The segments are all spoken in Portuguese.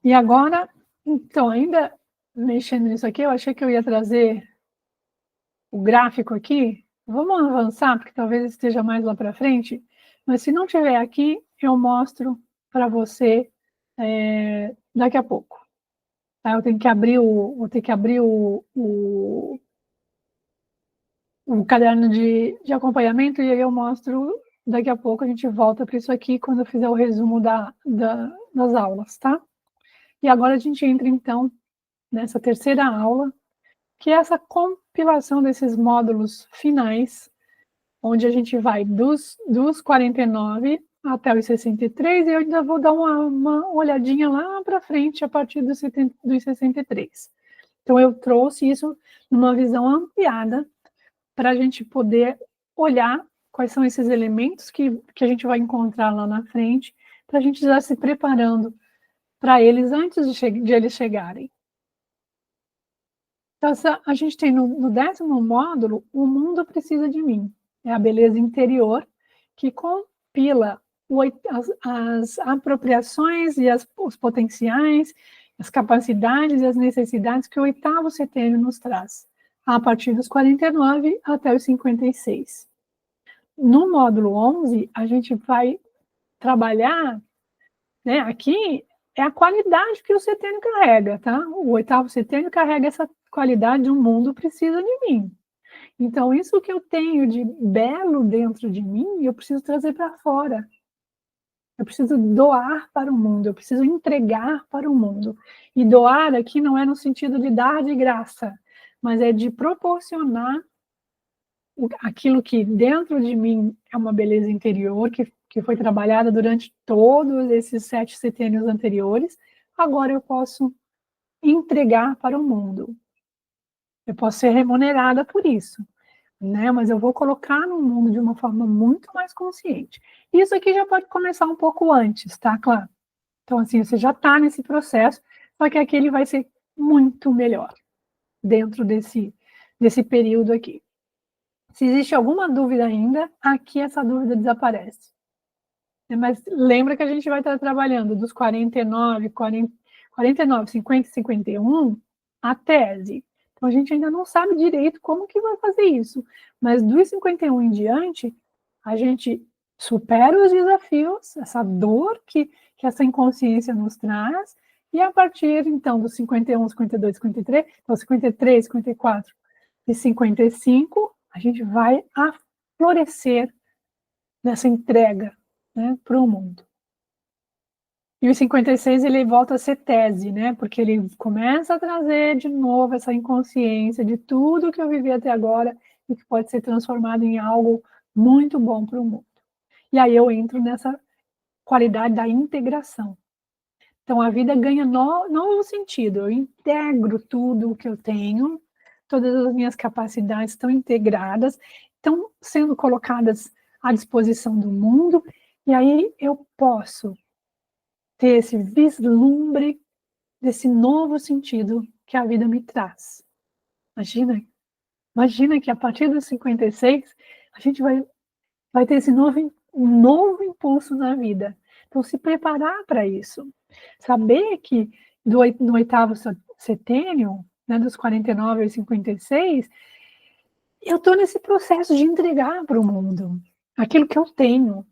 E agora, então, ainda mexendo nisso aqui, eu achei que eu ia trazer o gráfico aqui. Vamos avançar, porque talvez esteja mais lá para frente, mas se não tiver aqui, eu mostro para você daqui a pouco. Tá? Eu tenho que abrir o caderno de acompanhamento e aí eu mostro daqui a pouco, a gente volta para isso aqui quando eu fizer o resumo das aulas, tá? E agora a gente entra, então, nessa terceira aula, que é essa compilação desses módulos finais, onde a gente vai dos 49 até os 63, e eu ainda vou dar uma olhadinha lá para frente, a partir dos 63. Então, eu trouxe isso numa visão ampliada, para a gente poder olhar quais são esses elementos que a gente vai encontrar lá na frente, para a gente já se preparando para eles antes de eles chegarem. Então, a gente tem no 10º módulo, o mundo precisa de mim. É a beleza interior que compila as apropriações e os potenciais, as capacidades e as necessidades que o 8º setênio nos traz, a partir dos 49 até os 56. No módulo 11, a gente vai trabalhar, né, aqui é a qualidade que o setênio carrega, tá? O 8º setênio carrega essa qualidade de um mundo precisa de mim. Então, isso que eu tenho de belo dentro de mim, eu preciso trazer para fora. Eu preciso doar para o mundo, eu preciso entregar para o mundo. E doar aqui não é no sentido de dar de graça, mas é de proporcionar aquilo que dentro de mim é uma beleza interior, que foi trabalhada durante todos esses 7 setênios anteriores, agora eu posso entregar para o mundo. Eu posso ser remunerada por isso, né? Mas eu vou colocar no mundo de uma forma muito mais consciente. Isso aqui já pode começar um pouco antes, tá, claro? Então, assim, você já está nesse processo, só que aqui ele vai ser muito melhor dentro desse período aqui. Se existe alguma dúvida ainda, aqui essa dúvida desaparece. Mas lembra que a gente vai estar trabalhando dos 49, 50 e 51 a tese. Então a gente ainda não sabe direito como que vai fazer isso. Mas dos 51 em diante, a gente supera os desafios, essa dor que essa inconsciência nos traz, e a partir, então, dos 51, 52, 53, então 53, 54 e 55, a gente vai florescer nessa entrega, né, para o mundo. E o 56 ele volta a ser tese, né, porque ele começa a trazer de novo essa inconsciência de tudo que eu vivi até agora e que pode ser transformado em algo muito bom para o mundo. E aí eu entro nessa qualidade da integração. Então a vida ganha novo sentido, eu integro tudo o que eu tenho, todas as minhas capacidades estão integradas, estão sendo colocadas à disposição do mundo, e aí eu posso ter esse vislumbre desse novo sentido que a vida me traz. Imagina que a partir dos 56, a gente vai ter esse novo impulso na vida. Então, se preparar para isso. Saber que no 8º setênio, né, dos 49 aos 56, eu estou nesse processo de entregar para o mundo aquilo que eu tenho,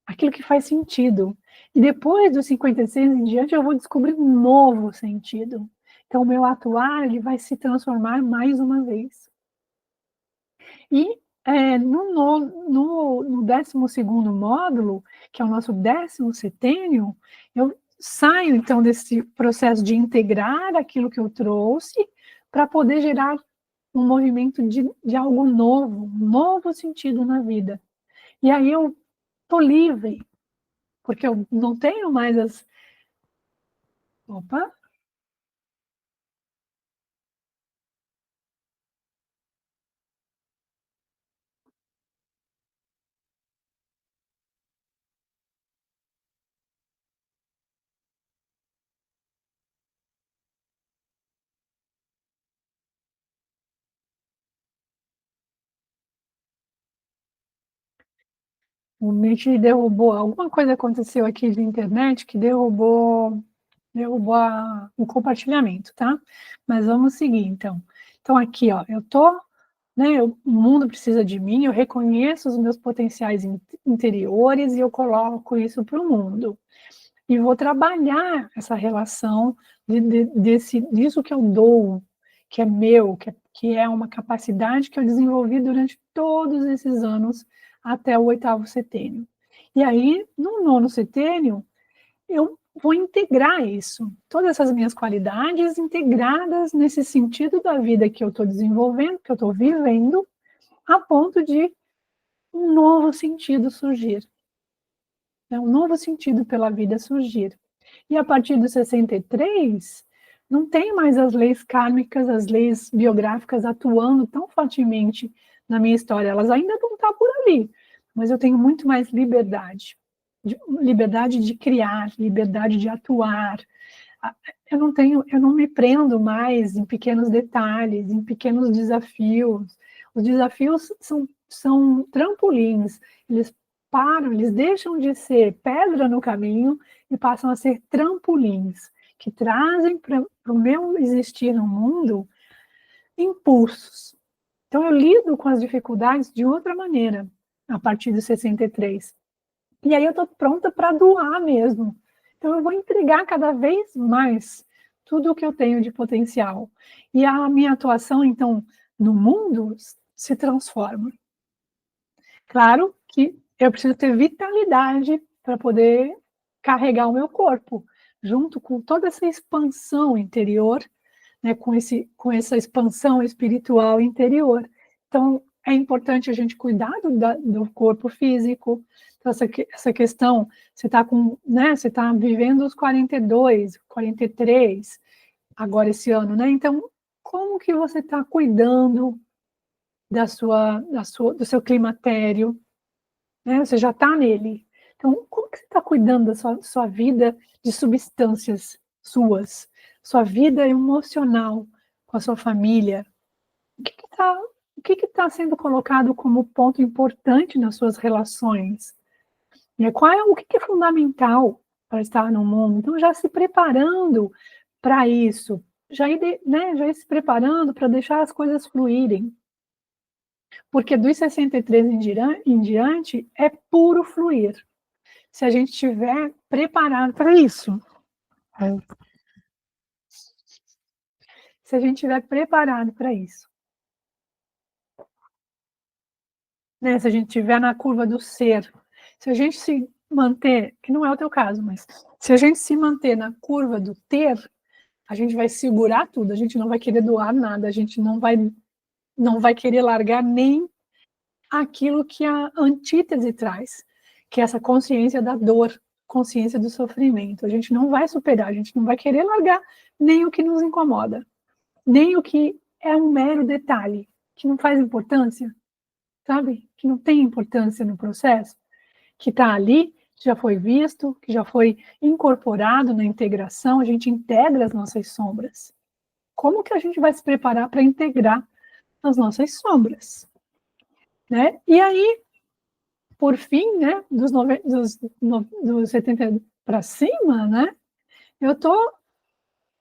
aquilo que faz sentido. E depois dos 56 em diante, eu vou descobrir um novo sentido. Então, o meu atuar ele vai se transformar mais uma vez. E no 12º módulo, que é o nosso 10º setênio, eu saio, então, desse processo de integrar aquilo que eu trouxe para poder gerar um movimento de algo novo, um novo sentido na vida. E aí eu estou livre, porque eu não tenho mais as... Opa! O Meet derrubou, alguma coisa aconteceu aqui de internet que derrubou o compartilhamento, tá? Mas vamos seguir, então. Então, aqui, ó, eu tô, né, o mundo precisa de mim, eu reconheço os meus potenciais interiores e eu coloco isso para o mundo. E vou trabalhar essa relação disso que eu dou, que é meu, que é uma capacidade que eu desenvolvi durante todos esses anos até o 8º setênio. E aí, no 9º setênio, eu vou integrar isso, todas essas minhas qualidades integradas nesse sentido da vida que eu estou desenvolvendo, que eu estou vivendo, a ponto de um novo sentido surgir. Um novo sentido pela vida surgir. E a partir do 63, não tem mais as leis kármicas, as leis biográficas atuando tão fortemente na minha história. Elas ainda vão estar por ali, mas eu tenho muito mais liberdade. Liberdade de criar, liberdade de atuar. Eu não me prendo mais em pequenos detalhes, em pequenos desafios. Os desafios são trampolins, eles param, eles deixam de ser pedra no caminho e passam a ser trampolins, que trazem para o meu existir no mundo impulsos. Então eu lido com as dificuldades de outra maneira, a partir de 63. E aí eu estou pronta para doar mesmo. Então eu vou entregar cada vez mais tudo o que eu tenho de potencial. E a minha atuação, então, no mundo se transforma. Claro que eu preciso ter vitalidade para poder carregar o meu corpo, junto com toda essa expansão interior, né, com essa expansão espiritual interior. Então, é importante a gente cuidar do corpo físico. Então, essa questão, você está né, você está vivendo os 42, 43, agora esse ano, né? Então, como que você está cuidando do seu climatério? Né? Você já está nele. Então, como que você está cuidando da sua vida de substâncias suas? Sua vida emocional com a sua família? O que está sendo colocado como ponto importante nas suas relações? O que é fundamental para estar no mundo? Então, já se preparando para isso, já ir se preparando para deixar as coisas fluírem. Porque dos 63 em diante é puro fluir. Se a gente estiver preparado para isso. Se a gente estiver preparado para isso. Né? Se a gente estiver na curva do ser. Se a gente se manter, que não é o teu caso, mas se a gente se manter na curva do ter, a gente vai segurar tudo, a gente não vai querer doar nada, a gente não vai querer largar nem aquilo que a antítese traz, que é essa consciência da dor, consciência do sofrimento. A gente não vai superar, a gente não vai querer largar nem o que nos incomoda, nem o que é um mero detalhe, que não faz importância, sabe? Que não tem importância no processo, que está ali, já foi visto, que já foi incorporado na integração, a gente integra as nossas sombras. Como que a gente vai se preparar para integrar as nossas sombras? Né? E aí, por fim, né, dos 70 para cima, né,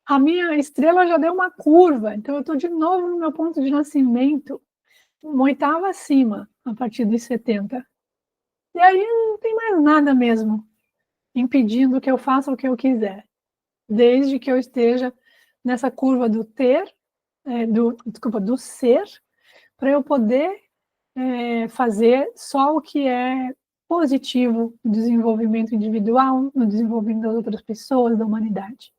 a minha estrela já deu uma curva, então eu estou de novo no meu ponto de nascimento, uma oitava acima, a partir dos 70. E aí não tem mais nada mesmo impedindo que eu faça o que eu quiser, desde que eu esteja nessa curva do do ser, para eu poder fazer só o que é positivo no desenvolvimento individual, no desenvolvimento das outras pessoas, da humanidade.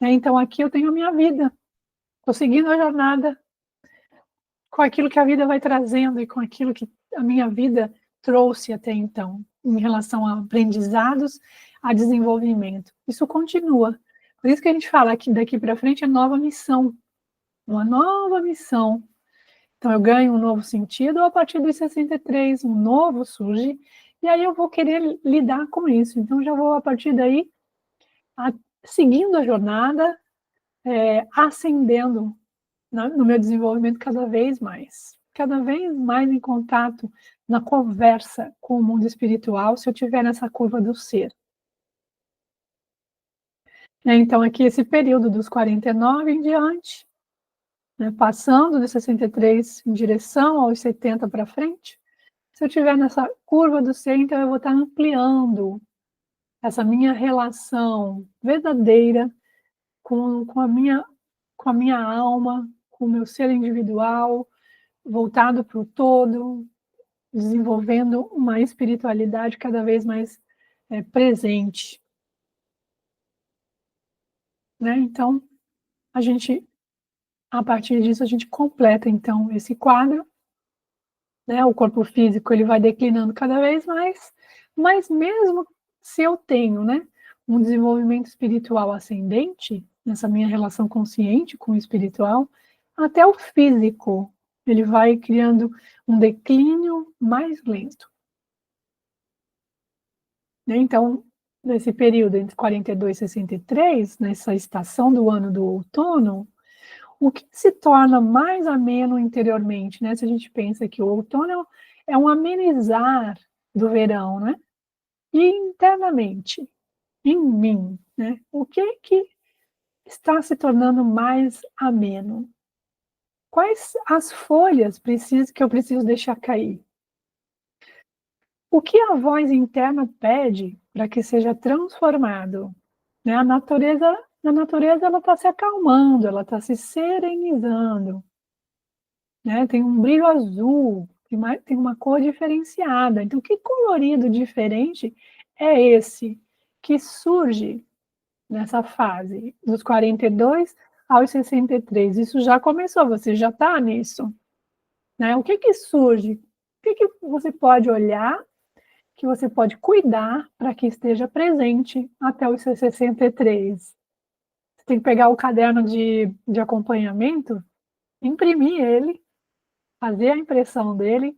Então, aqui eu tenho a minha vida, estou seguindo a jornada com aquilo que a vida vai trazendo e com aquilo que a minha vida trouxe até então, em relação a aprendizados, a desenvolvimento. Isso continua. Por isso que a gente fala que daqui para frente é nova missão, uma nova missão. Então, eu ganho um novo sentido, a partir dos 63, um novo surge, e aí eu vou querer lidar com isso. Então, já vou, a partir daí, seguindo a jornada, ascendendo no meu desenvolvimento cada vez mais em contato, na conversa com o mundo espiritual, se eu estiver nessa curva do ser. Né? Então, aqui esse período dos 49 em diante, né? Passando de 63 em direção aos 70 para frente, se eu estiver nessa curva do ser, então eu vou estar ampliando essa minha relação verdadeira com a minha alma, com o meu ser individual, voltado para o todo, desenvolvendo uma espiritualidade cada vez mais presente. Né? Então, a partir disso, a gente completa, então, esse quadro. Né? O corpo físico ele vai declinando cada vez mais, mas mesmo se eu tenho, né, um desenvolvimento espiritual ascendente, nessa minha relação consciente com o espiritual, até o físico, ele vai criando um declínio mais lento. Né? Então, nesse período entre 42 e 63, nessa estação do ano do outono, o que se torna mais ameno interiormente, né? Se a gente pensa que o outono é um amenizar do verão, né? E internamente, em mim, né? O que está se tornando mais ameno? Quais as folhas que eu preciso deixar cair? O que a voz interna pede para que seja transformado? Né? A natureza ela está se acalmando, ela está se serenizando. Né? Tem um brilho azul, tem uma cor diferenciada. Então, que colorido diferente é esse que surge nessa fase dos 42 aos 63? Isso já começou, você já está nisso. Né? O que surge? O que você pode olhar, que você pode cuidar para que esteja presente até os 63? Você tem que pegar o caderno de acompanhamento, imprimir ele, fazer a impressão dele.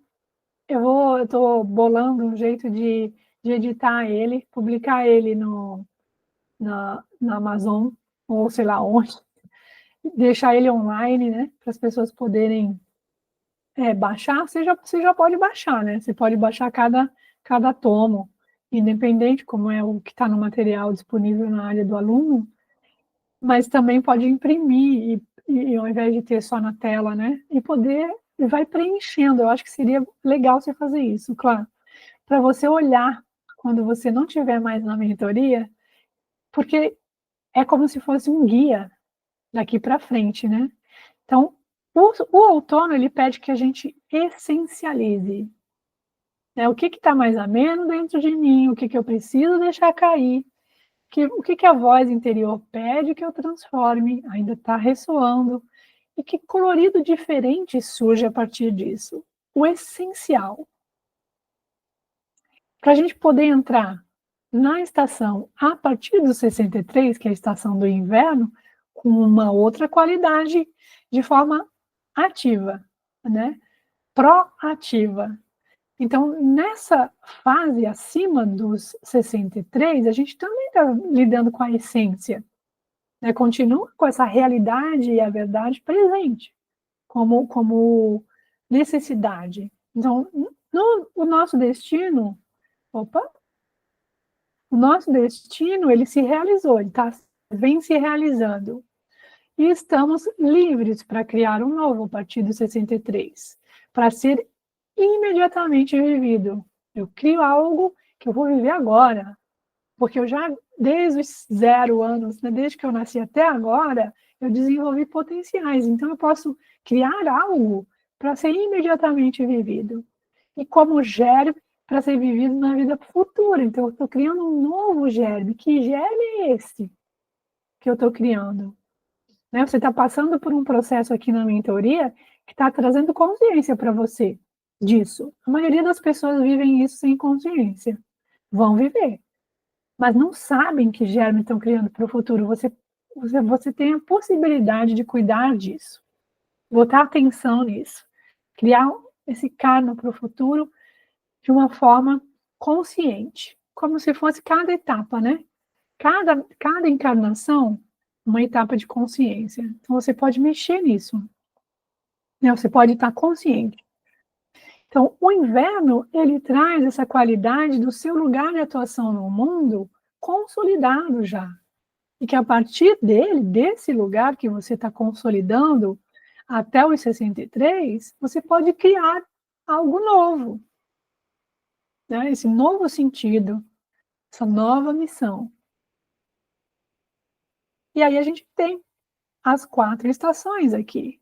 Eu estou bolando um jeito de editar ele, publicar ele na Amazon, ou sei lá onde, deixar ele online, né, para as pessoas poderem baixar. Você já pode baixar, né? Você pode baixar cada tomo, independente como é o que está no material disponível na área do aluno, mas também pode imprimir e ao invés de ter só na tela, né? E vai preenchendo. Eu acho que seria legal você fazer isso, claro, para você olhar quando você não estiver mais na mentoria, porque é como se fosse um guia daqui para frente, né? Então, o outono ele pede que a gente essencialize, né? O que está mais ameno dentro de mim, o que eu preciso deixar cair, o que a voz interior pede que eu transforme, ainda está ressoando, e que colorido diferente surge a partir disso. O essencial. Para a gente poder entrar na estação a partir dos 63, que é a estação do inverno, com uma outra qualidade de forma ativa, né? Proativa. Então, nessa fase acima dos 63, a gente também está lidando com a essência, né? Continua com essa realidade e a verdade presente, como necessidade. Então, o nosso destino, o nosso destino, ele se realizou, vem se realizando. E estamos livres para criar um novo a partir do 63, para ser imediatamente vivido. Eu crio algo que eu vou viver agora, porque eu já, desde os 0 anos, né, desde que eu nasci até agora, eu desenvolvi potenciais. Então, eu posso criar algo para ser imediatamente vivido. E como germe para ser vivido na vida futura. Então, eu estou criando um novo germe. Que germe é esse que eu estou criando? Né? Você está passando por um processo aqui na mentoria que está trazendo consciência para você disso. A maioria das pessoas vivem isso sem consciência. Vão viver. Mas não sabem que germe estão criando para o futuro. Você tem a possibilidade de cuidar disso. Botar atenção nisso. Criar esse karma para o futuro de uma forma consciente, como se fosse cada etapa, né? Cada encarnação, uma etapa de consciência. Então, você pode mexer nisso. Né? Você pode estar consciente. Então, o inverno, ele traz essa qualidade do seu lugar de atuação no mundo consolidado já. E que a partir dele, desse lugar que você está consolidando até os 63, você pode criar algo novo, né? Esse novo sentido, essa nova missão. E aí a gente tem as 4 estações aqui,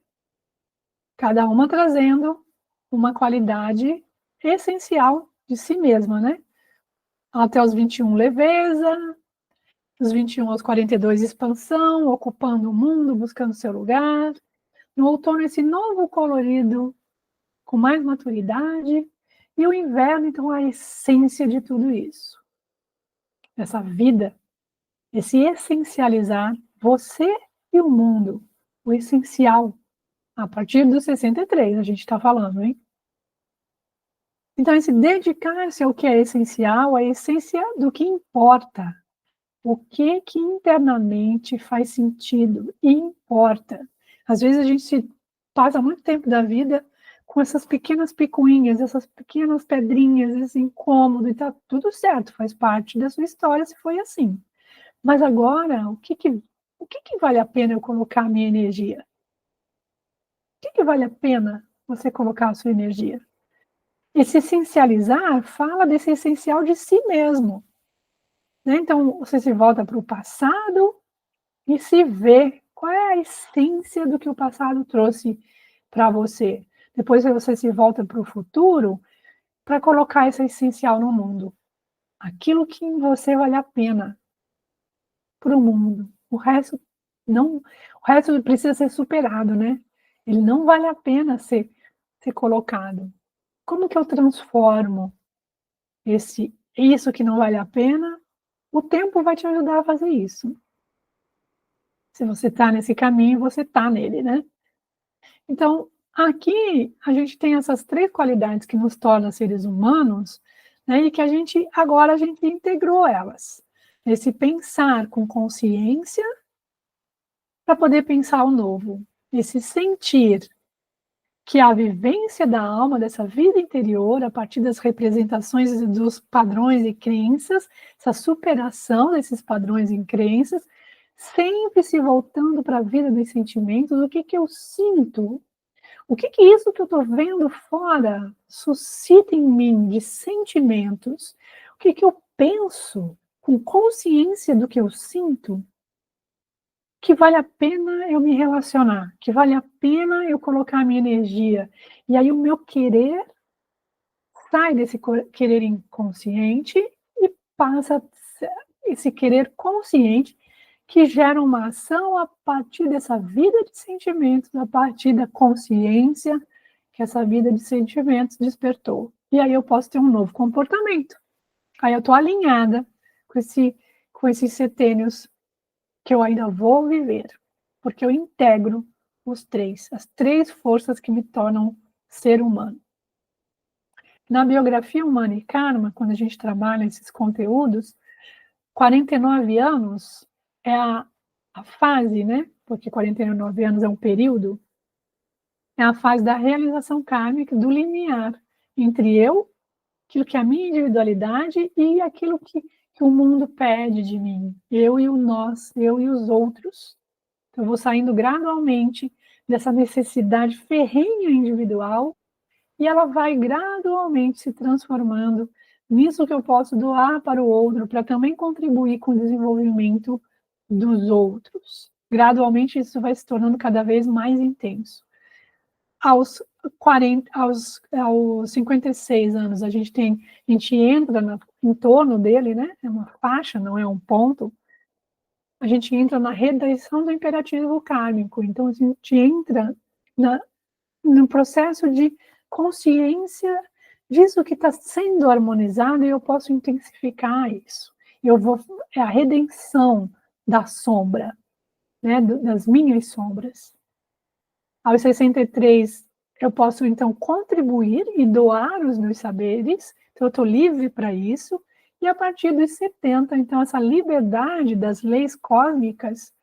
cada uma trazendo uma qualidade essencial de si mesma, né? Até os 21, leveza, dos 21 aos 42, expansão, ocupando o mundo, buscando seu lugar. No outono, esse novo colorido com mais maturidade. E o inverno, então, a essência de tudo isso. Essa vida, esse essencializar você e o mundo. O essencial, a partir dos 63, a gente está falando, hein? Então, esse dedicar-se ao que é essencial, a essência do que importa. O que internamente faz sentido e importa. Às vezes a gente passa muito tempo da vida com essas pequenas picuinhas, essas pequenas pedrinhas, esse incômodo, e tá tudo certo, faz parte da sua história se foi assim. Mas agora, o que vale a pena eu colocar a minha energia? O que vale a pena você colocar a sua energia? Esse essencializar fala desse essencial de si mesmo. Né? Então, você se volta para o passado e se vê qual é a essência do que o passado trouxe para você. Depois você se volta para o futuro para colocar esse essencial no mundo. Aquilo que em você vale a pena para o mundo. O resto não, o resto precisa ser superado, né? Ele não vale a pena ser colocado. Como que eu transformo isso que não vale a pena? O tempo vai te ajudar a fazer isso. Se você está nesse caminho, você está nele, né? Então, aqui a gente tem essas 3 qualidades que nos tornam seres humanos, né, e que agora a gente integrou elas. Esse pensar com consciência para poder pensar o novo. Esse sentir que a vivência da alma, dessa vida interior, a partir das representações dos padrões e crenças, essa superação desses padrões e crenças, sempre se voltando para a vida dos sentimentos, o que eu sinto. O que isso que eu estou vendo fora suscita em mim de sentimentos? O que eu penso com consciência do que eu sinto? Que vale a pena eu me relacionar, que vale a pena eu colocar a minha energia. E aí o meu querer sai desse querer inconsciente e passa esse querer consciente que gera uma ação a partir dessa vida de sentimentos, a partir da consciência que essa vida de sentimentos despertou. E aí eu posso ter um novo comportamento. Aí eu estou alinhada com esses setênios que eu ainda vou viver, porque eu integro as 3 forças que me tornam ser humano. Na biografia Humana e Karma, quando a gente trabalha esses conteúdos, 49 anos é a fase, né? Porque 49 anos é um período, é a fase da realização kármica, do limiar entre eu, aquilo que é a minha individualidade, e aquilo que o mundo pede de mim, eu e o nós, eu e os outros. Então, eu vou saindo gradualmente dessa necessidade ferrenha individual e ela vai gradualmente se transformando nisso que eu posso doar para o outro, para também contribuir com o desenvolvimento dos outros. Gradualmente, isso vai se tornando cada vez mais intenso. Aos 56 anos, a gente entra em torno dele, né? É uma faixa, não é um ponto. A gente entra na redação do imperativo kármico. Então, a gente entra no processo de consciência disso que está sendo harmonizado e eu posso intensificar isso. É a redenção da sombra, né, das minhas sombras. Aos 63, eu posso, então, contribuir e doar os meus saberes, então eu estou livre para isso, e a partir dos 70, então, essa liberdade das leis cósmicas,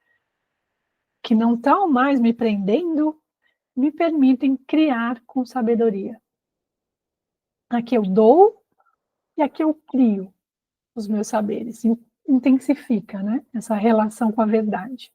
que não estão mais me prendendo, me permitem criar com sabedoria. Aqui eu dou e aqui eu crio os meus saberes. intensifica, né, essa relação com a verdade.